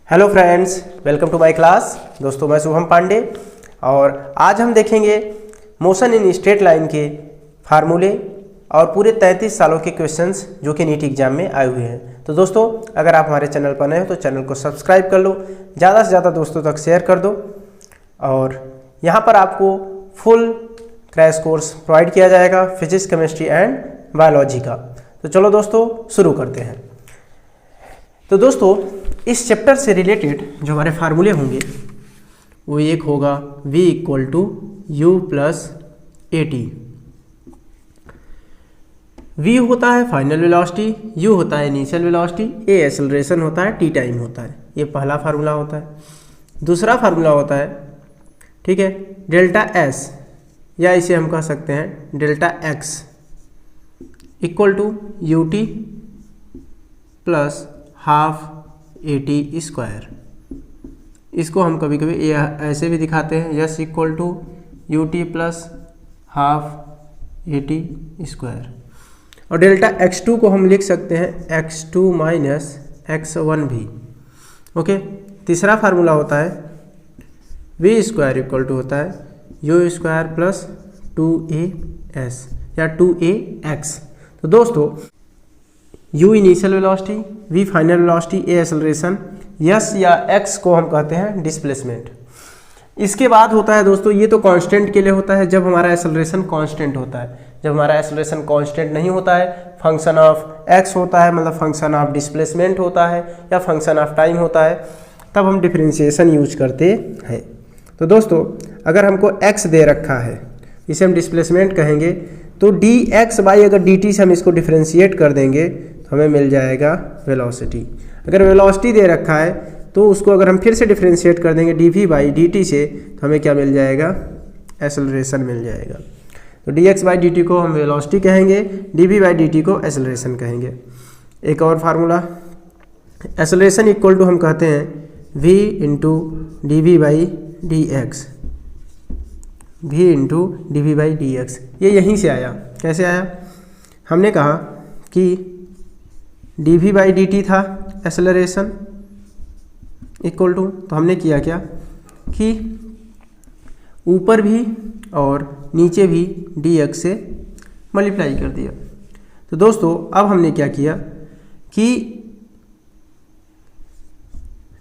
Hello friends, welcome to my class. दोस्तों मैं शुभम पांडे और आज हम देखेंगे मोशन इन स्ट्रेट लाइन के फार्मूले और पूरे 33 सालों के क्वेश्चंस जो कि नीट एग्जाम में आए हुए हैं। तो दोस्तों अगर आप हमारे चैनल पर नए हो तो चैनल को सब्सक्राइब कर लो, ज़्यादा से ज़्यादा दोस्तों तक शेयर कर दो और यहाँ पर आपको फुल क्रैश कोर्स प्रोवाइड किया जाएगा फिजिक्स, केमिस्ट्री एंड बायोलॉजी का। तो चलो दोस्तों शुरू करते हैं। तो दोस्तों इस चैप्टर से रिलेटेड जो हमारे फार्मूले होंगे वो एक होगा v equal to U plus A T. v होता है फाइनल वेलोसिटी, u होता है इनिशियल वेलोसिटी, a एक्सेलरेशन होता है, t टाइम होता है। ये पहला फार्मूला होता है। दूसरा फार्मूला होता है, ठीक है, डेल्टा s या इसे हम कह सकते हैं delta x equal to U T plus half A T square. इसको हम कभी कभी ऐसे भी दिखाते हैं, S equal to U T plus half A T square. और डेल्टा x2 को हम लिख सकते हैं x2 माइनस x1 भी। ओके, तीसरा फार्मूला होता है v स्क्वायर इक्वल टू होता है यू स्क्वायर प्लस 2as या 2ax। तो दोस्तों u initial velocity, v final velocity, a acceleration, s या x को हम कहते हैं डिस्प्लेसमेंट। इसके बाद होता है दोस्तों, ये तो कांस्टेंट के लिए होता है जब हमारा एक्सेलरेशन कांस्टेंट होता है। जब हमारा एक्सेलरेशन कांस्टेंट नहीं होता है, फंक्शन ऑफ x होता है, मतलब फंक्शन ऑफ डिस्प्लेसमेंट होता है या फंक्शन ऑफ टाइम होता है, तब हम डिफरेंशिएशन यूज करते हैं। तो दोस्तों अगर हमको x दे रखा है, इसे हम डिस्प्लेसमेंट कहेंगे, तो dx बाई अगर dt से हम इसको डिफरेंशिएट कर देंगे तो हमें मिल जाएगा वेलोसिटी। अगर वेलोसिटी दे रखा है तो उसको अगर हम फिर से डिफरेंशिएट कर देंगे dv बाई dt से तो हमें क्या मिल जाएगा, एक्सेलरेशन मिल जाएगा। तो dx बाई dt को हम वेलोसिटी कहेंगे, dv बाई dt को एक्सेलरेशन कहेंगे। एक और फार्मूला, एक्सेलरेशन इक्वल टू हम कहते हैं v into D V by D X, v into D V by D X. ये यहीं से आया। कैसे आया? हमने कहा कि D V by D T था एक्सेलरेशन इक्वल टू, तो हमने किया क्या कि ऊपर भी और नीचे भी डी एक्स से मल्टीप्लाई कर दिया। तो दोस्तों अब हमने क्या किया कि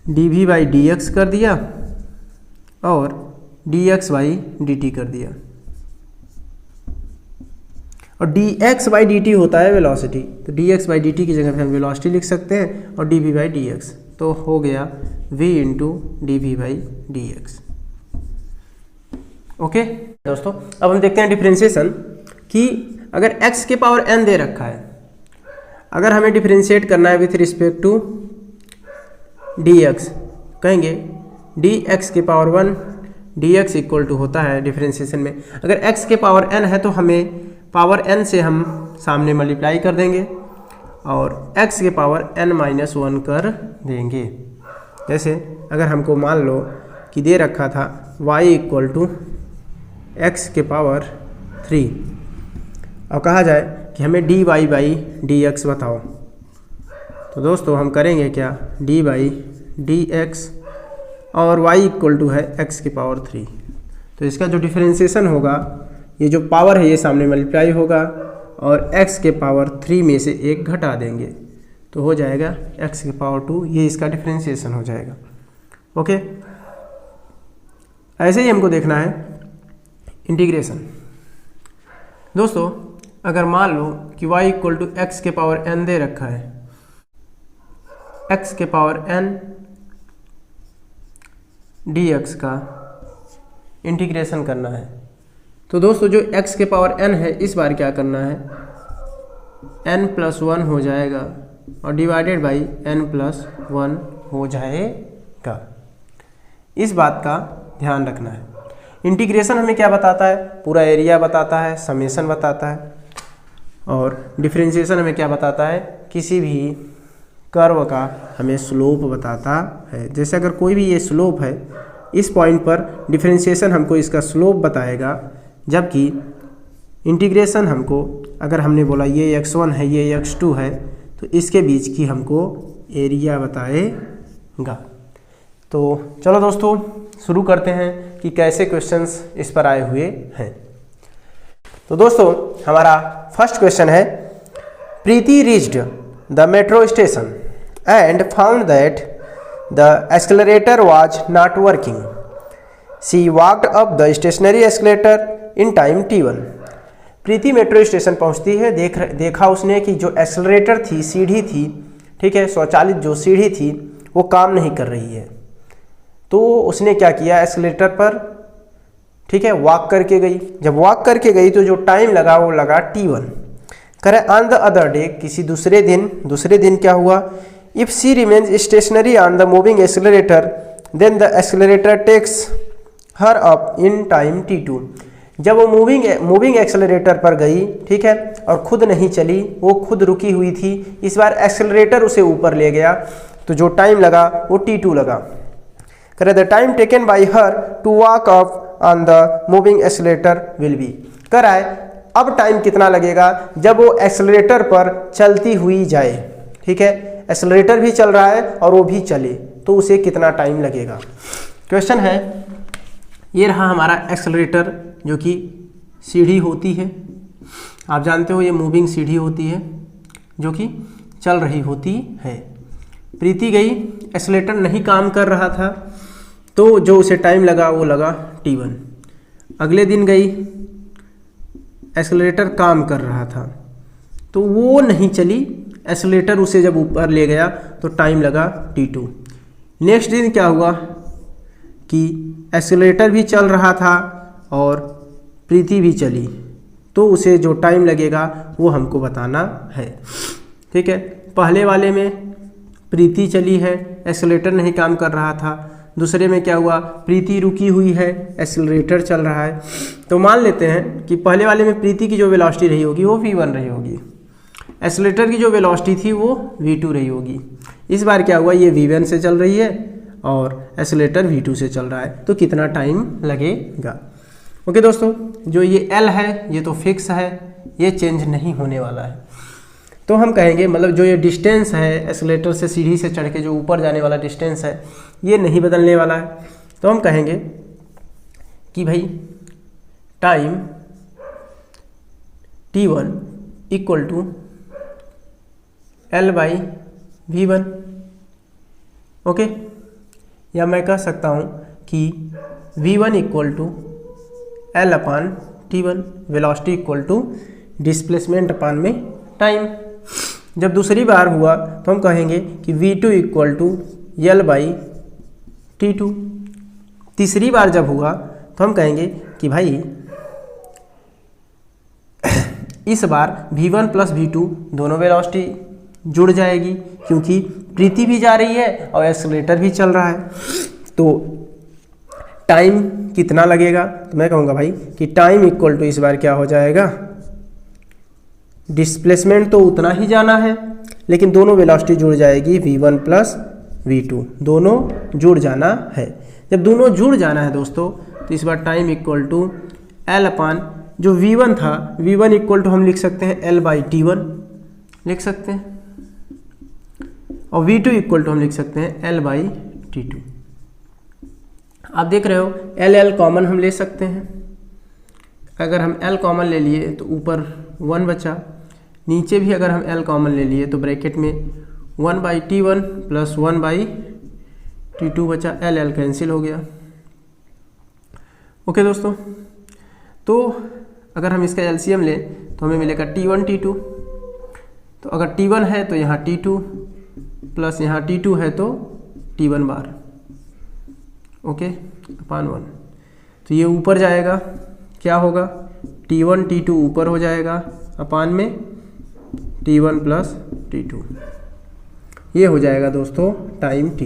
D V by D X कर दिया और D X by D T कर दिया। और D X by D T होता है वेलोसिटी, तो D X by D T की जगह पे हम वेलोसिटी लिख सकते हैं और D V by D X, तो हो गया v into D V by D X. Okay दोस्तों, अब हम देखते हैं डिफरेंशिएशन कि अगर x के पावर n दे रखा है, अगर हमें डिफरेंशिएट करना है विथ रिस्पेक्ट टू dx, कहेंगे dx के पावर 1 dx इक्वल टू होता है डिफरेंशिएशन में, अगर x के पावर n है तो हमें पावर n से हम सामने मल्टीप्लाई कर देंगे और x के पावर n माइनस 1 कर देंगे। जैसे अगर हमको मान लो कि दे रखा था y इक्वल टू x के पावर 3 और कहा जाए कि हमें dy बाई dx बताओ, तो दोस्तों हम करेंगे क्या, dy बाई dx और y इक्वल टू है x के पावर 3। तो इसका जो डिफरेंशिएशन होगा, ये जो पावर है ये सामने मल्टीप्लाई होगा और x के पावर 3 में से एक घटा देंगे तो हो जाएगा x के पावर 2। ये इसका डिफरेंशिएशन हो जाएगा। ओके, ऐसे ही हमको देखना है इंटीग्रेशन। दोस्तों अगर मान लो कि y इक्वल टू एक्स के पावर n दे रखा है, x के पावर n dx का इंटीग्रेशन करना है, तो दोस्तों जो x के पावर n है इस बार क्या करना है, n प्लस 1 हो जाएगा और डिवाइडेड बाई n प्लस 1 हो जाएगा। इस बात का ध्यान रखना है। इंटीग्रेशन हमें क्या बताता है, पूरा एरिया बताता है, समेशन बताता है, और डिफरेंशिएशन हमें क्या बताता है, किसी भी कर्व का हमें स्लोप बताता है। जैसे अगर कोई भी ये स्लोप है, इस पॉइंट पर डिफरेंशिएशन हमको इसका स्लोप बताएगा, जबकि इंटीग्रेशन हमको, अगर हमने बोला ये x1 है ये x2 है, तो इसके बीच की हमको एरिया बताएगा। तो चलो दोस्तों शुरू करते हैं कि कैसे क्वेश्चंस इस पर आए हुए हैं। तो दोस्तों हमारा फर्स्ट क्वेश्चन है, Preeti reached the metro station and found that the accelerator was not working. She walked up the stationary escalator in time t1। Preeti metro station पहुंचती है, देखा उसने कि जो एक्सेलरेटर थी, सीढ़ी थी, ठीक है, स्वचालित जो सीढ़ी थी वो काम नहीं कर रही है। तो उसने क्या किया, एक्सेलरेटर पर, ठीक है, वॉक करके गई। जब वॉक करके गई तो जो टाइम लगा वो लगा t1। करे ऑन द अदर डे, किसी दूसरे दिन क्या हुआ, if she remains stationary on the moving accelerator then the accelerator takes her up in time t2। जब वो मूविंग एक्सेलरेटर पर गई, ठीक है, और खुद नहीं चली, वो खुद रुकी हुई थी, इस बार एक्सेलरेटर उसे ऊपर ले गया, तो जो टाइम लगा वो t2 लगा। करे the time taken by her to walk up on the moving accelerator will be. कराए अब टाइम कितना लगेगा जब वो एक्सेलरेटर पर चलती हुई जाए, ठीक है, एक्सेलरेटर भी चल रहा है और वो भी चले, तो उसे कितना टाइम लगेगा। क्वेश्चन है, ये रहा हमारा एक्सेलरेटर जो कि सीढ़ी होती है, आप जानते हो ये मूविंग सीढ़ी होती है जो कि चल रही होती है। प्रीति गई, एक्सेलरेटर नहीं काम कर रहा था, तो जो उसे टाइम लगा वो लगा t1। अगले दिन गई, एक्सेलरेटर काम कर रहा था, तो वो नहीं चली, एक्सेलरेटर उसे जब ऊपर ले गया तो टाइम लगा t2। नेक्स्ट दिन क्या हुआ कि एक्सेलरेटर भी चल रहा था और प्रीति भी चली, तो उसे जो टाइम लगेगा वो हमको बताना है, ठीक है। पहले वाले में प्रीति चली है, एक्सेलरेटर नहीं काम कर रहा था। दूसरे में क्या हुआ, प्रीति रुकी हुई है, एक्सेलरेटर चल रहा है। तो मान लेते हैं कि पहले वाले में प्रीति की जो वेलोसिटी रही होगी वो v1 रही होगी, एक्सेलरेटर की जो वेलोसिटी थी वो v2 रही होगी। इस बार क्या हुआ, ये v1 से चल रही है और एक्सेलरेटर v2 से चल रहा है, तो कितना टाइम लगेगा। ओके दोस्तों, जो ये L है ये तो फिक्स है, ये चेंज नहीं होने वाला है। तो हम कहेंगे, मतलब जो ये डिस्टेंस है एक्सेलरेटर से सीढ़ी से चढ़ के जो ऊपर जाने वाला डिस्टेंस है ये नहीं बदलने वाला है। तो हम कहेंगे कि भाई time t1 equal to L/v1। Okay, या मैं कह सकता हूँ कि v1 equal to L/t1, velocity equal to displacement upon में टाइम। जब दूसरी बार हुआ तो हम कहेंगे कि v2 इक्वल टू L/t2। तीसरी बार जब हुआ तो हम कहेंगे कि भाई इस बार v1 प्लस v2 दोनों वेलोसिटी जुड़ जाएगी, क्योंकि प्रीति भी जा रही है और एक्सेलरेटर भी चल रहा है। तो टाइम कितना लगेगा, तो मैं कहूँगा भाई कि टाइम इक्वल टू इस बार क्या हो जाएगा, डिस्प्लेसमेंट तो उतना ही जाना है, लेकिन दोनों वेलोसिटी जुड़ जाएगी, v1 प्लस v2 दोनों जुड़ जाना है। जब दोनों जुड़ जाना है दोस्तों, तो इस बार टाइम इक्वल टू L/, जो v1 था, v1 इक्वल टू हम लिख सकते हैं L/t1 लिख सकते हैं, और v2 इक्वल टू हम लिख सकते हैं L/t2। आप देख रहे हो L कॉमन हम ले सकते हैं। अगर हम L कॉमन ले लिए तो ऊपर 1 बचा, नीचे भी अगर हम L कॉमन ले लिए तो ब्रैकेट में 1/t1 प्लस 1/t2 बचा, L कैंसिल हो गया। ओके दोस्तों, तो अगर हम इसका एलसीएम लें तो हमें मिलेगा t1 t2। तो अगर t1 है तो यहाँ t2 प्लस यहाँ t2 है तो t1 बार, ओके, अपान 1। तो ये ऊपर जाएगा, क्या होगा, t1 t2 ऊपर हो जाएगा, अपान में t1 प्लस t2, ये हो जाएगा दोस्तों टाइम t।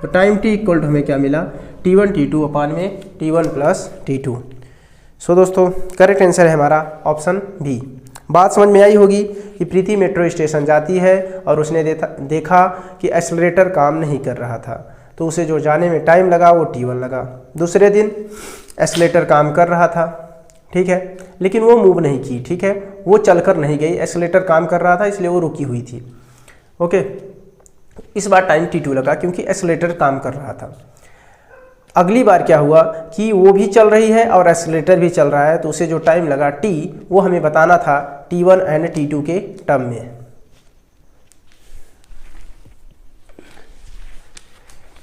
तो टाइम t इक्वल टू हमें क्या मिला, t1 t2 अपान में t1 प्लस t2। सो दोस्तों करेक्ट आंसर है हमारा ऑप्शन बी। बात समझ में आई होगी कि प्रीति मेट्रो स्टेशन जाती है और उसने देखा कि एक्सेलरेटर काम नहीं कर रहा था, तो उसे जो जाने में टाइम लगा वो t1 लगा। दूसरे दिन एक्सेलरेटर काम कर रहा था, ठीक है, लेकिन वो मूव नहीं की, ठीक है, वो चलकर नहीं गई, एक्सेलरेटर काम कर रहा था इसलिए वो रुकी हुई थी। ओके, इस बार टाइम t2 लगा क्योंकि एक्सेलरेटर काम कर रहा था। अगली बार क्या हुआ कि वो भी चल रही है और एक्सीलरेटर भी चल रहा है, तो उसे जो टाइम लगा t वो हमें बताना था t1 एंड t2 के टर्म में।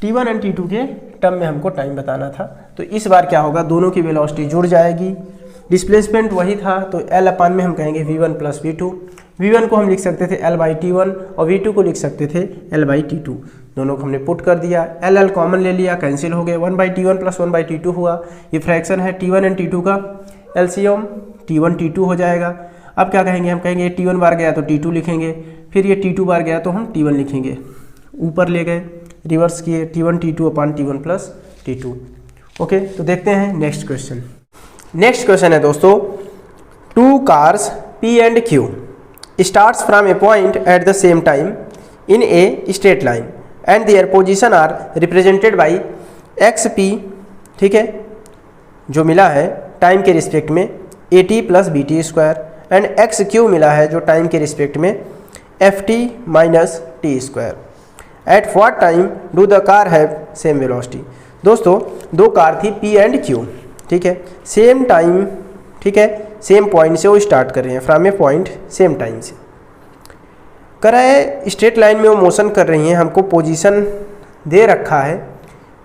t1 एंड t2 के टर्म में हमको टाइम बताना था। तो इस बार क्या होगा, दोनों की वेलोसिटी जुड़ जाएगी, डिस्प्लेसमेंट वही था तो L अपान में हम कहेंगे v1 प्लस v2। v1 को हम लिख सकते थे L बाई t1 और v2 को लिख सकते थे L बाई t2। दोनों को हमने पुट कर दिया, L कॉमन ले लिया, कैंसिल हो गए, 1 by t1 plus 1 by t2 हुआ। ये फ्रैक्शन है t1 एंड t2 का एलसीएम, t1 t2 हो जाएगा। अब क्या कहेंगे, हम कहेंगे t1 बार गया तो t2 लिखेंगे, फिर ये t2 बार गया तो हम t1 लिखेंगे। ऊपर ले गए, रिवर्स किए, t1 t2 अपान t1 प्लस t2। ओके, तो देखते हैं नेक्स्ट क्वेश्चन। नेक्स्ट क्वेश्चन है दोस्तों, 2 cars P and Q starts from a point at the same time in a straight line and their position are represented by xp, ठीक है, जो मिला है टाइम के रिस्पेक्ट में at plus bt square, and xq मिला है जो टाइम के रिस्पेक्ट में ft minus T square. At what time do the car have same velocity. दोस्तों 2 कार थी P एंड Q, ठीक है, सेम टाइम, ठीक है, सेम पॉइंट से वो स्टार्ट कर रहे हैं, from A point same time से कर रहा है, स्ट्रेट लाइन में वो मोशन कर रही हैं, हमको पोजीशन दे रखा है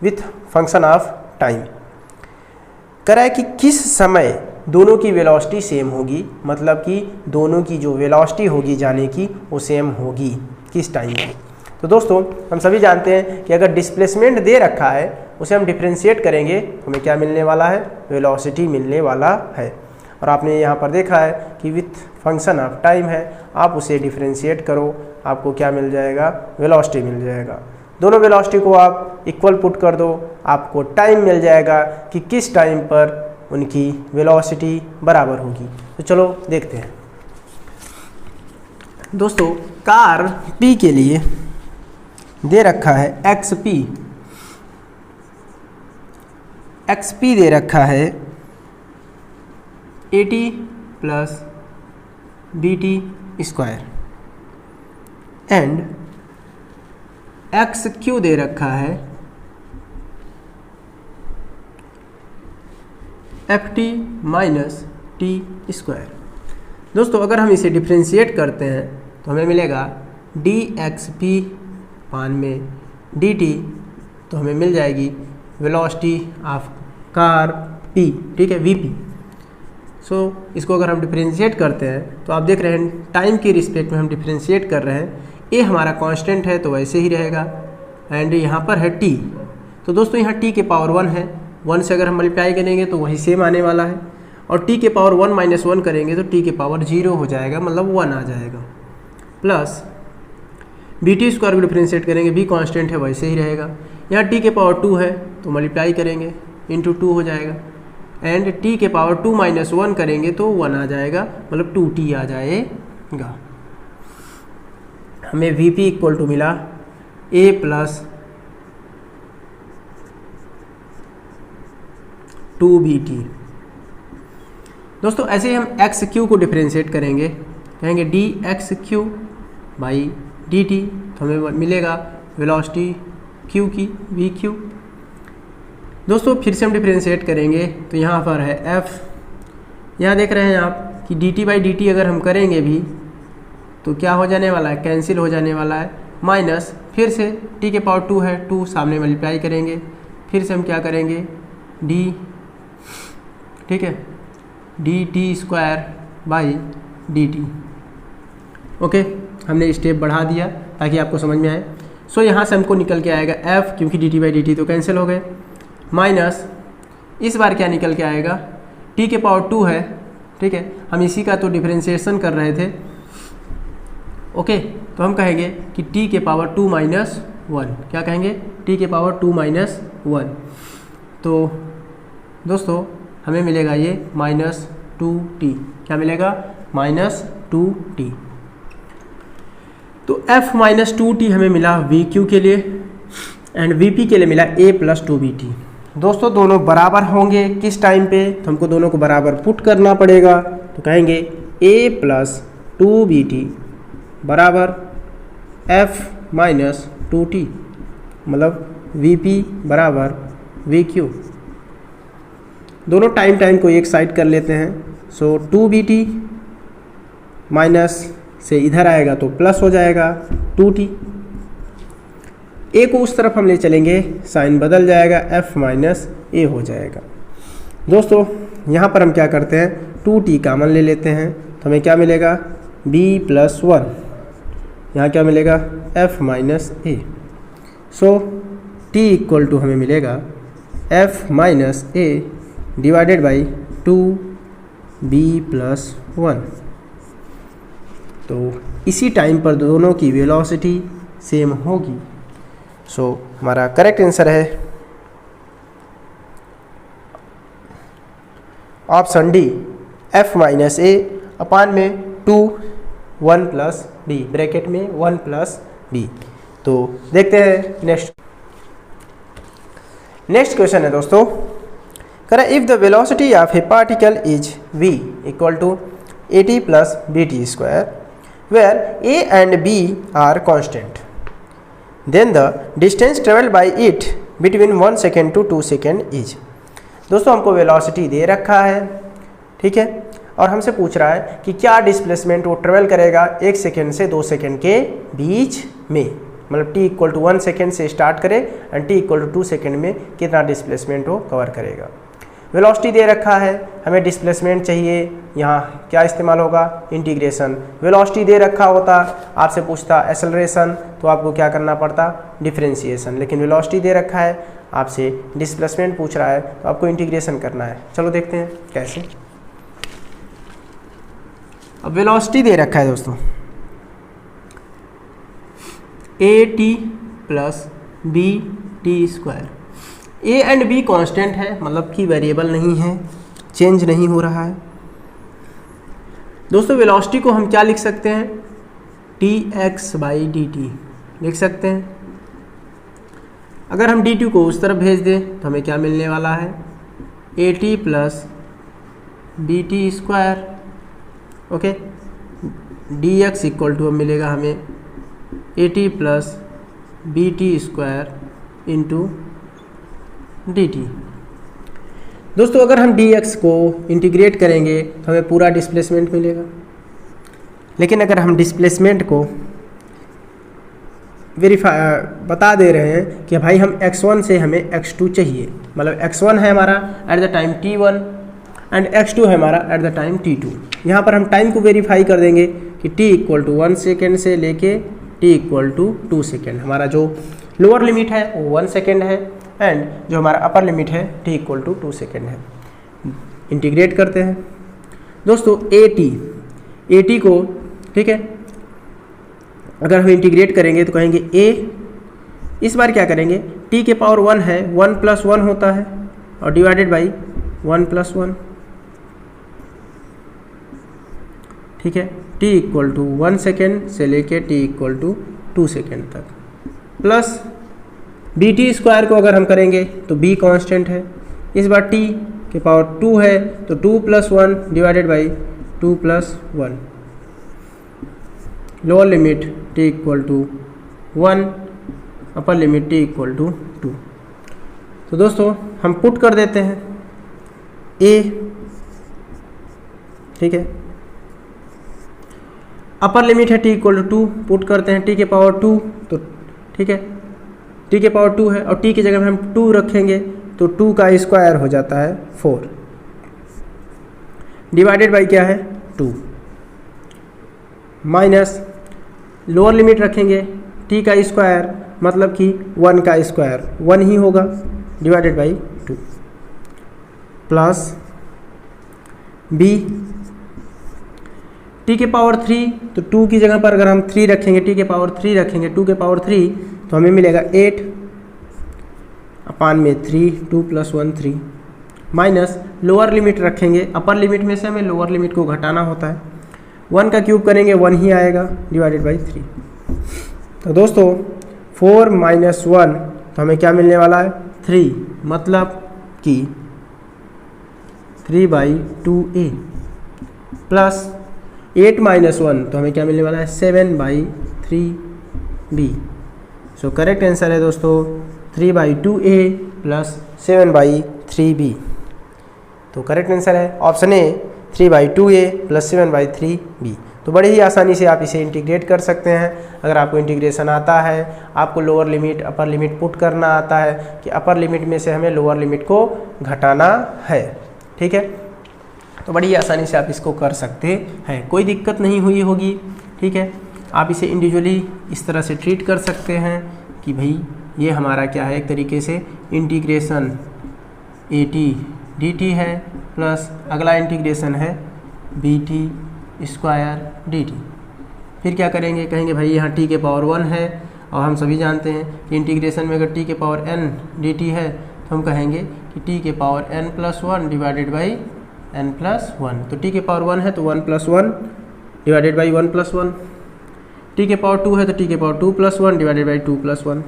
विथ फंक्शन ऑफ टाइम। कर रहा है कि किस समय दोनों की वेलोसिटी सेम होगी, मतलब कि दोनों की जो वेलोसिटी होगी जाने की वो सेम होगी किस टाइम में। तो दोस्तों हम सभी जानते हैं कि अगर डिस्प्लेसमेंट दे रखा है उसे हम डिफ्रेंशिएट करेंगे, हमें क्या मिलने वाला है, वेलोसिटी मिलने वाला है। और आपने यहाँ पर देखा है कि विथ फंक्शन ऑफ टाइम है, आप उसे डिफ्रेंशिएट करो, आपको क्या मिल जाएगा, वेलोसिटी मिल जाएगा। दोनों वेलोसिटी को आप इक्वल पुट कर दो, आपको टाइम मिल जाएगा कि किस टाइम पर उनकी वेलोसिटी बराबर होगी। तो चलो देखते हैं दोस्तों, कार P के लिए दे रखा है xp दे रखा है at plus bt square, and xq दे रखा है ft माइनस टी स्क्वायर। दोस्तों अगर हम इसे डिफ्रेंशिएट करते हैं तो हमें मिलेगा dxp पान में dt, तो हमें मिल जाएगी वेलोसिटी ऑफ कार P, ठीक है, vp। सो इसको अगर हम डिफ्रेंशिएट करते हैं तो आप देख रहे हैं टाइम के रिस्पेक्ट में हम डिफ्रेंशिएट कर रहे हैं, ए हमारा कांस्टेंट है तो वैसे ही रहेगा, एंड यहाँ पर है t। तो दोस्तों यहाँ t के पावर 1 है, 1 से अगर हम मल्टीप्लाई करेंगे तो वही सेम आने वाला है, और t के पावर 1 माइनस 1 करेंगे तो t के पावर 0 हो जाएगा, मतलब 1 आ जाएगा, प्लस bt स्क्वायर को डिफ्रेंशिएट करेंगे, b कांस्टेंट है वैसे ही रहेगा। यहाँ t के पावर 2 है तो मल्टीप्लाई करेंगे इंटू 2 हो जाएगा, एंड t के पावर 2 माइनस 1 करेंगे तो 1 आ जाएगा, मतलब 2t आ जाएगा। हमें vp इक्वल टू मिला a प्लस 2bt। दोस्तों ऐसे ही हम xq को डिफ्रेंशिएट करेंगे, कहेंगे dxq बाई dt, तो हमें मिलेगा वेलोसिटी q की vq। दोस्तों फिर से हम डिफ्रेंशिएट करेंगे तो यहाँ पर है f, यहाँ देख रहे हैं आप कि dt बाई dt अगर हम करेंगे भी तो क्या हो जाने वाला है, कैंसिल हो जाने वाला है, माइनस फिर से t के पावर 2 है, 2 सामने मल्टीप्लाई करेंगे, फिर से हम क्या करेंगे d, ठीक है, dt square by dt। Okay, हमने स्टेप बढ़ा दिया ताकि आपको समझ में आए। सो यहाँ से हमको निकल के आएगा f, क्योंकि dt बाई dt तो कैंसिल हो गए, माइनस इस बार क्या निकल के आएगा, t के पावर 2 है, ठीक है, हम इसी का तो डिफ्रेंशिएशन कर रहे थे। ओके, तो हम कहेंगे कि t के पावर 2 माइनस 1, क्या कहेंगे, t के पावर 2 माइनस 1। तो दोस्तों हमें मिलेगा ये माइनस 2t, क्या मिलेगा, माइनस 2t। तो f माइनस 2t हमें मिला vq के लिए, एंड vp के लिए मिला a प्लस 2bt। दोस्तों दोनों बराबर होंगे किस टाइम पे, तो हमको दोनों को बराबर पुट करना पड़ेगा, तो कहेंगे a प्लस 2bt बराबर f माइनस 2t, मतलब vp बराबर वी क्यू। दोनों टाइम को एक साइड कर लेते हैं। सो 2bt माइनस से इधर आएगा तो प्लस हो जाएगा 2t। ए को उस तरफ हम ले चलेंगे, साइन बदल जाएगा, f माइनस ए हो जाएगा। दोस्तों यहाँ पर हम क्या करते हैं, 2t कॉमन ले लेते हैं तो हमें क्या मिलेगा, b प्लस 1। यहाँ क्या मिलेगा, f minus a. So t equal to हमें मिलेगा f minus a divided by 2b plus 1। तो इसी टाइम पर दोनों की वेलोसिटी सेम होगी। सो हमारा करेक्ट आंसर है ऑप्शन डी, f माइनस ए अपान में 2 1 प्लस b, ब्रैकेट में 1 प्लस b। तो देखते हैं नेक्स्ट क्वेश्चन है दोस्तों, करें if the velocity of a particle is v equal to at plus bt square where a and b are constant, then the distance traveled by it between 1 second to 2 second is। दोस्तों हमको velocity दे रखा है, ठीक है, और हमसे पूछ रहा है कि क्या डिस्प्लेसमेंट वो ट्रेवल करेगा 1 सेकेंड से 2 सेकेंड के बीच में, मतलब t इक्वल टू 1 सेकेंड से स्टार्ट करे and t equal to 2 second में कितना डिस्प्लेसमेंट वो कवर करेगा। वेलोसिटी दे रखा है, हमें डिस्प्लेसमेंट चाहिए, यहाँ क्या इस्तेमाल होगा, इंटीग्रेशन। वेलोसिटी दे रखा होता, आपसे पूछता एक्सेलरेशन, तो आपको क्या करना पड़ता, डिफरेंशिएशन। लेकिन वेलोसिटी दे रखा है, आपसे डिस्प्लेसमेंट पूछ रहा है, तो आपको इंटीग्रेशन करना है। चलो देखते हैं कैसे। अब वेलोसिटी दे रखा है दोस्तों, at plus bt square. A and be constant है, मतलब कि वेरिएबल नहीं है, चेंज नहीं हो रहा है। दोस्तों वेलोसिटी को हम क्या लिख सकते हैं, dx बाई dt लिख सकते हैं। अगर हम dt को उस तरफ भेज दें तो हमें क्या मिलने वाला है, at plus bt square. Okay, dx equal to मिलेगा हमें at plus bt square into dt। दोस्तों अगर हम dx को इंटीग्रेट करेंगे तो हमें पूरा डिस्प्लेसमेंट मिलेगा, लेकिन अगर हम डिस्प्लेसमेंट को बता दे रहे हैं कि भाई हम x1 से हमें x2 चाहिए, मतलब x1 है हमारा at the time t1 and x2 है हमारा एट द टाइम t2। यहाँ पर हम टाइम को वेरीफाई कर देंगे कि t इक्वल टू 1 सेकेंड से लेके t इक्वल टू 2 सेकेंड। हमारा जो लोअर लिमिट है वो 1 सेकेंड है एंड जो हमारा अपर लिमिट है t इक्वल टू 2 सेकेंड है। इंटीग्रेट करते हैं दोस्तों at को, ठीक है, अगर हम इंटीग्रेट करेंगे तो कहेंगे a, इस बार क्या करेंगे, t के पावर 1 है, 1 प्लस 1 होता है और डिवाइडेड बाई 1 प्लस 1, ठीक है, t इक्वल टू 1 सेकेंड से लेके t इक्वल टू 2 सेकेंड तक, प्लस bt स्क्वायर को अगर हम करेंगे तो b कांस्टेंट है, इस बार t के पावर 2 है तो 2 plus 1 divided by 2 plus 1, lower limit t equal to 1, upper limit t equal to 2। तो दोस्तों हम पुट कर देते हैं a, ठीक है, अपर लिमिट है t इक्वल टू 2, पुट करते हैं t के पावर 2, तो ठीक है t के पावर 2 है और t की जगह में हम 2 रखेंगे तो 2 का स्क्वायर हो जाता है 4, डिवाइडेड बाई क्या है 2, माइनस लोअर लिमिट रखेंगे t का स्क्वायर मतलब कि 1 का स्क्वायर 1 ही होगा, divided by 2, plus b t के पावर 3, तो 2 की जगह पर अगर हम 3 रखेंगे, t के पावर 3 रखेंगे, 2 के पावर 3 तो हमें मिलेगा 8 अपान में 3, 2 प्लस 1 3, माइनस लोअर लिमिट रखेंगे, अपर लिमिट में से हमें लोअर लिमिट को घटाना होता है, 1 का क्यूब करेंगे 1 ही आएगा, डिवाइडेड बाई 3। तो दोस्तों 4 माइनस 1 तो हमें क्या मिलने वाला है 3, मतलब कि 3/2a, प्लस 8 माइनस 1 तो हमें क्या मिलने वाला है 7/3b। सो करेक्ट आंसर है दोस्तों 3/2a प्लस 7/3b। तो करेक्ट आंसर है option A 3/2a plus 7/3b। तो बड़े ही आसानी से आप इसे इंटीग्रेट कर सकते हैं। अगर आपको इंटीग्रेशन आता है, आपको lower limit upper limit put करना आता है कि अपर लिमिट में से हमें लोअर लिमिट को घटाना है, ठीक है, तो बड़ी ही आसानी से आप इसको कर सकते हैं, कोई दिक्कत नहीं हुई होगी, ठीक है। आप इसे इंडिविजुअली इस तरह से ट्रीट कर सकते हैं कि भाई ये हमारा क्या है, एक तरीके से इंटीग्रेशन AT dt है प्लस अगला इंटीग्रेशन है BT स्क्वायर dt। फिर क्या करेंगे, कहेंगे भाई यहाँ t के पावर 1 है और हम सभी जानते हैं कि इंटीग्रेशन में अगर t के पावर n dt है तो हम कहेंगे कि t के power n+1 divided by n+1। तो t के पावर 1 है तो 1+1 डिवाइडेड बाई 1+1, t के पावर 2 है तो t के पावर 2+1 डिवाइडेड बाई 2+1,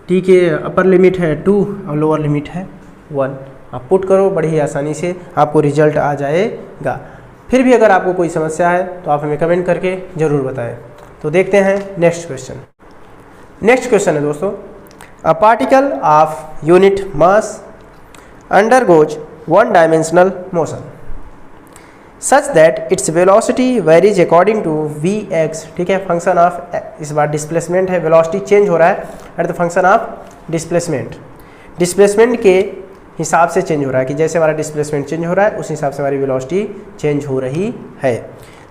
t के अपर लिमिट है 2 और लोअर लिमिट है 1। आप पुट करो, बड़ी ही आसानी से आपको रिजल्ट आ जाएगा। फिर भी अगर आपको कोई समस्या है तो आप हमें कमेंट करके ज़रूर बताएं। तो देखते हैं नेक्स्ट क्वेश्चन। नेक्स्ट क्वेश्चन है दोस्तों, a particle of unit mass undergoes one dimensional motion such that its velocity varies according to Vx, ठीक है, फंक्शन ऑफ, इस बार डिस्प्लेसमेंट है, वेलोसिटी चेंज हो रहा है at the function of displacement. Displacement के हिसाब से चेंज हो रहा है कि जैसे हमारा डिस्प्लेसमेंट चेंज हो रहा है उस हिसाब से हमारी वेलोसिटी चेंज हो रही है।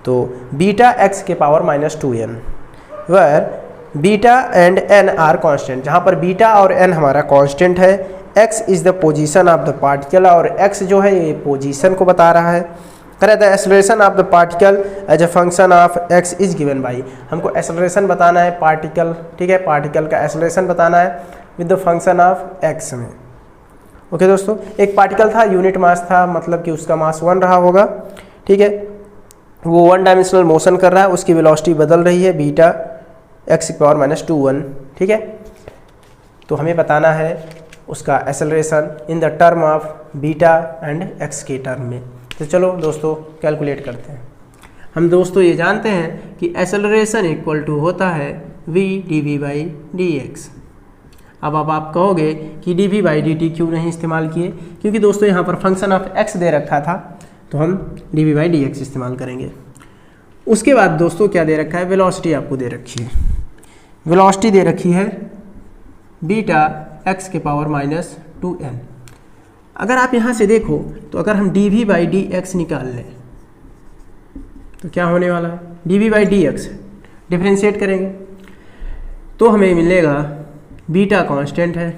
तो बीटा x के power -2n where beta and n are constant, जहाँ पर बीटा और n हमारा कांस्टेंट है, x is the position of the particle, और x जो है ये पोजीशन को बता रहा है। करें the acceleration of the particle as a function of x is given by, हमको एक्सेलरेशन बताना है पार्टिकल, ठीक है, पार्टिकल का एक्सेलरेशन बताना है with the function of x में। ओके दोस्तों, एक पार्टिकल था, यूनिट मास था, मतलब कि उसका मास 1 रहा होगा, ठीक है, वो 1 डायमेंशनल मोशन कर रहा है, उसकी वेलोसिटी बदल रही है बीटा x की पावर -2 ठीक है। तो हमें बताना है उसका acceleration in the term of beta and x के टर्म में। तो चलो दोस्तों कैलकुलेट करते हैं। हम दोस्तों ये जानते हैं कि एक्सेलरेशन इक्वल टू होता है v dv/dx। अब आप कहोगे कि dv/dt क्यों नहीं इस्तेमाल किए, क्योंकि दोस्तों यहाँ पर फंक्शन ऑफ x दे रखा था तो हम dv/dx इस्तेमाल करेंगे। उसके बाद दोस्तों क्या दे रखा है, वेलोसिटी आपको दे रखी है, वेलोसिटी दे रखी है बीटा x के पावर -2n। अगर आप यहाँ से देखो तो अगर हम dv/dx निकाल लें तो क्या होने वाला है, dv/dx डिफ्रेंशिएट करेंगे तो हमें मिलेगा बीटा कांस्टेंट है,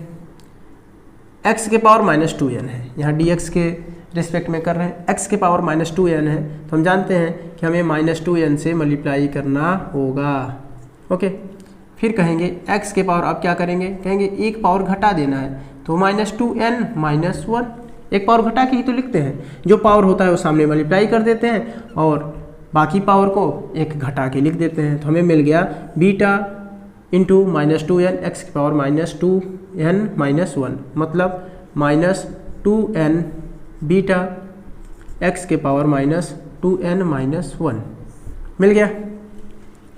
x के पावर -2n है, यहाँ dx के रिस्पेक्ट में कर रहे हैं, x के पावर -2n है तो हम जानते हैं कि हमें -2n से मल्टीप्लाई करना होगा। ओके, फिर कहेंगे x के पावर, अब क्या करेंगे, कहेंगे एक पावर घटा देना है तो -2n -1, एक पावर घटा के ही तो लिखते हैं, जो पावर होता है वो सामने मल्टीप्लाई कर देते हैं और बाकी पावर को एक घटा के लिख देते हैं। तो हमें मिल गया बीटा इंटू -2n x की पावर -2n -1, मतलब -2n बीटा x के पावर -2n -1 मिल गया,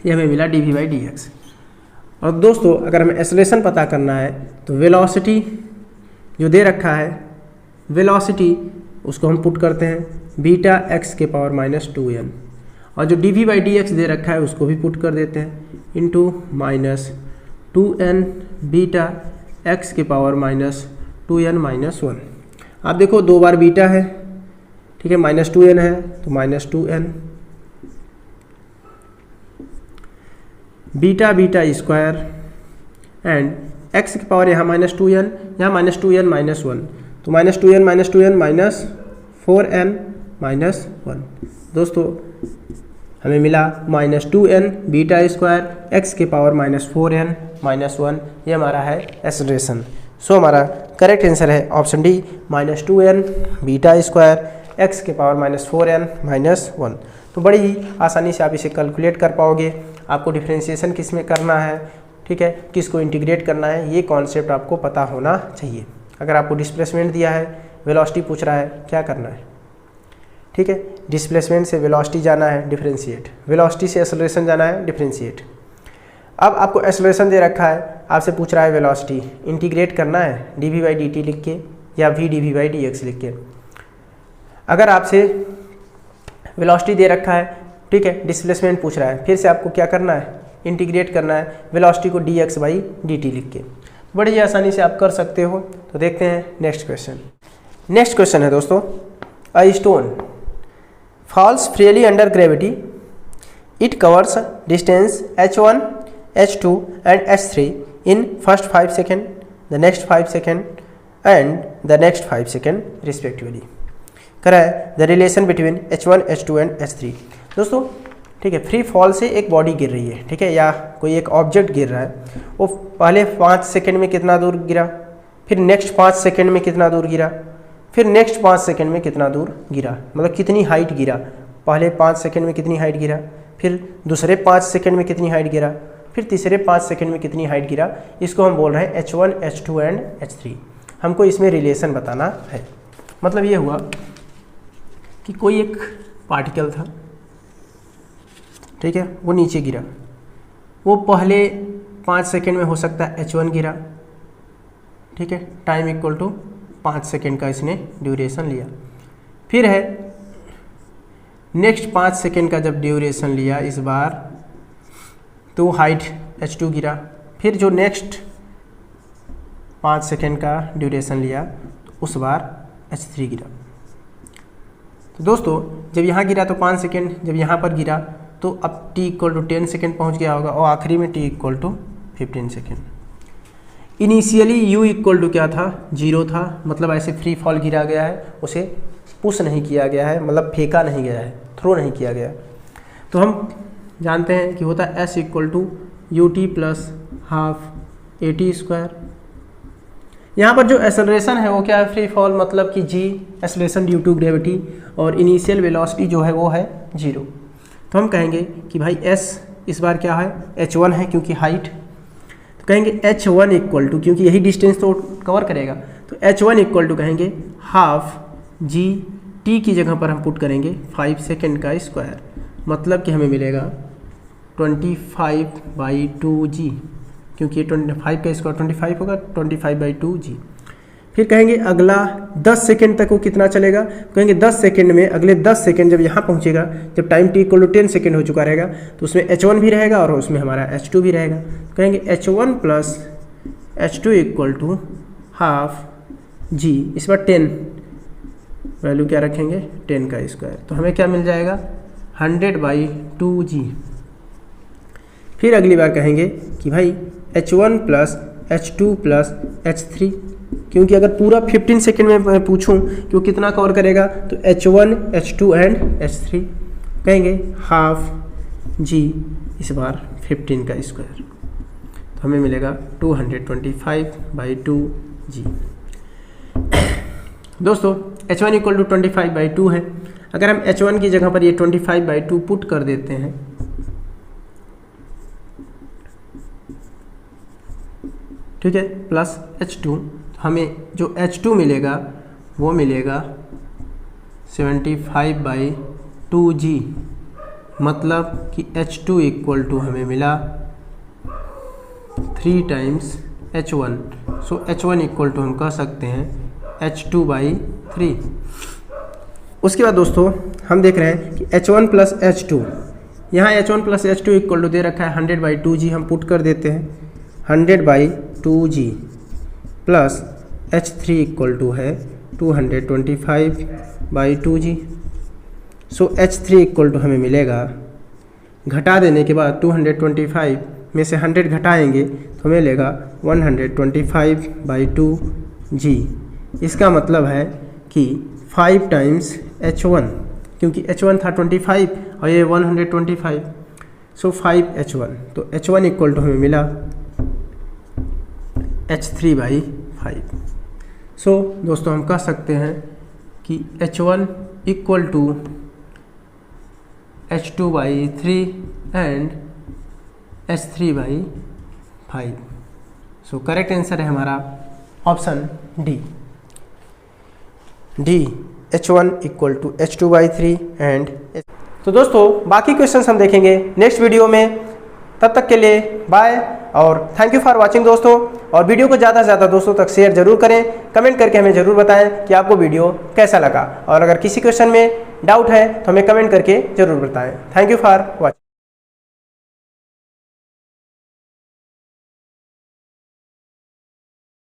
ये हमें मिला dv/dx। और दोस्तों अगर हमें एक्सेलरेशन पता करना है तो वेलोसिटी जो दे रखा है, वेलोसिटी उसको हम पुट करते हैं बीटा x के पावर -2n, और जो dv/dx दे रखा है उसको भी पुट कर देते हैं इंटू -2n बीटा x के पावर -2n -1। आप देखो दो बार बीटा है, ठीक है, -2n है तो -2n beta beta square and x की पावर यहाँ -2n, यहाँ -2n -1, तो -2n -4n -1। दोस्तों हमें मिला -2n बीटा स्क्वायर x के पावर -4n -1, ये हमारा है एक्सेलरेशन। सो हमारा करेक्ट आंसर है option D, -2n beta square x के पावर -4n -1। तो बड़ी ही आसानी से आप इसे कैलकुलेट कर पाओगे। आपको डिफ्रेंशिएशन किस में करना है, ठीक है, किसको इंटीग्रेट करना है, ये कॉन्सेप्ट आपको पता होना चाहिए। अगर आपको डिस्प्लेसमेंट दिया है, वेलोसिटी पूछ रहा है, क्या करना है, ठीक है, डिस्प्लेसमेंट से वेलोसिटी जाना है डिफ्रेंशिएट, वेलोसिटी से एक्सेलरेशन जाना है डिफ्रेंशिएट। अब आपको एक्सेलरेशन दे रखा है, आपसे पूछ रहा है वेलोसिटी, इंटीग्रेट करना है dv/dt लिख के या v dv/dx लिख के। अगर आपसे वेलोसिटी दे रखा है, ठीक है, डिस्प्लेसमेंट पूछ रहा है, फिर से आपको क्या करना है, इंटीग्रेट करना है वेलोसिटी को dx/dt लिख के। बड़ी आसानी से आप कर सकते हो। तो देखते हैं नेक्स्ट क्वेश्चन। नेक्स्ट क्वेश्चन है दोस्तों, a stone falls freely under gravity, it covers distance h1, h2 and h3 in first 5 seconds, the next 5 seconds and the next 5 seconds respectively। करा है the relation between h1, h2 and h3। दोस्तों ठीक है, free fall से एक body गिर रही है, ठीक है, या कोई एक ऑब्जेक्ट गिर रहा है, वो पहले 5 सेकंड में कितना दूर गिरा, फिर नेक्स्ट 5 सेकंड में कितना दूर गिरा, फिर नेक्स्ट 5 सेकंड में कितना दूर गिरा, मतलब कितनी हाइट गिरा, पहले 5 सेकंड में कितनी हाइट गिरा, फिर दूसरे 5 सेकंड में कितनी हाइट गिरा, फिर तीसरे 5 सेकंड में कितनी हाइट गिरा। इसको हम बोल रहे हैं h1, h2 एंड h3। हमको इसमें रिलेशन बताना है। मतलब ये हुआ कि कोई एक पार्टिकल था, ठीक है, वो नीचे गिरा, वो पहले 5 सेकंड में हो सकता है h1 गिरा, ठीक है, टाइम इक्वल टू 5 सेकंड का इसने ड्यूरेशन लिया। फिर है नेक्स्ट 5 सेकंड का जब ड्यूरेशन लिया इस बार, तो हाइट h2 गिरा। फिर जो नेक्स्ट 5 सेकंड का ड्यूरेशन लिया तो उस बार h3 गिरा। तो दोस्तों जब यहाँ गिरा तो 5 सेकंड, जब यहाँ पर गिरा तो अब t इक्वल टू 10 सेकंड पहुँच गया होगा, और आखिरी में t equal to 15 second. Initially u equal to क्या था, 0 था, मतलब ऐसे फ्री फॉल गिरा गया है, उसे पुश नहीं किया गया है, मतलब फेंका नहीं गया है, थ्रो नहीं किया गया। तो हम जानते हैं कि होता है s equal to ut plus half at square. यहाँ पर जो एक्सेलरेशन है वो क्या है, फ्री फॉल, मतलब कि g acceleration due to gravity, और इनिशियल वेलोसिटी जो है वो है 0। तो हम कहेंगे कि भाई s इस बार क्या है, h1 है क्योंकि हाइट, तो कहेंगे h1 इक्वल टू, क्योंकि यही डिस्टेंस तो कवर करेगा, तो h1 इक्वल टू कहेंगे हाफ g, t की जगह पर हम पुट करेंगे 5 सेकेंड का स्क्वायर, मतलब कि हमें मिलेगा 25/2g, क्योंकि 25 का स्क्वायर 25 होगा, 25/2g। फिर कहेंगे अगला 10 सेकेंड तक वो कितना चलेगा, कहेंगे 10 सेकेंड में, अगले 10 सेकेंड जब यहाँ पहुँचेगा, जब time t equal to 10 second हो चुका रहेगा, तो उसमें h1 भी रहेगा और उसमें हमारा h2 भी रहेगा। कहेंगे h1 plus h2 equal to half g, इस बार 10 वैल्यू क्या रखेंगे, 10 का स्क्वायर, तो हमें क्या मिल जाएगा 100/2g। फिर अगली बार कहेंगे कि भाई h1 plus h2 plus h3, क्योंकि अगर पूरा 15 सेकेंड में पूछूं कि वो कितना कवर करेगा, तो h1, h2 एंड h3, कहेंगे हाफ g, इस बार 15 का स्क्वायर, तो हमें मिलेगा 225/2g। दोस्तों h1 इक्वल टू 25/2 है, अगर हम h1 की जगह पर ये 25/2 पुट कर देते हैं, ठीक है, प्लस h2, हमें जो h2 मिलेगा वो मिलेगा 75/2g, मतलब कि h2 इक्वल टू हमें मिला 3 times h1। So h1 equal to हम कह सकते हैं h2/3। उसके बाद दोस्तों हम देख रहे हैं कि h1 प्लस h2, यहाँ h1 plus h2 equal to दे रखा है 100/2g, हम पुट कर देते हैं 100/2g plus h3 equal to है 225/2g। So h3 equal to हमें मिलेगा, घटा देने के बाद 225 में से 100 घटाएंगे तो हमें मिलेगा 125/2g। इसका मतलब है कि 5 टाइम्स h1, क्योंकि h1 था 25 और ये 125, सो 5h1, तो h1 इक्वल टू हमें मिला h3/5। सो दोस्तों हम कह सकते हैं कि h1 equal to h2/3 and h3/5। So correct answer है हमारा option D, h1 equal to h2/3 and. तो दोस्तों बाकी क्वेश्चंस हम देखेंगे नेक्स्ट वीडियो में। तब तक के लिए बाय और थैंक यू फॉर वॉचिंग दोस्तों। और वीडियो को ज़्यादा से ज़्यादा दोस्तों तक शेयर जरूर करें, कमेंट करके हमें ज़रूर बताएं कि आपको वीडियो कैसा लगा, और अगर किसी क्वेश्चन में डाउट है तो हमें कमेंट करके ज़रूर बताएं। Thank you for watching.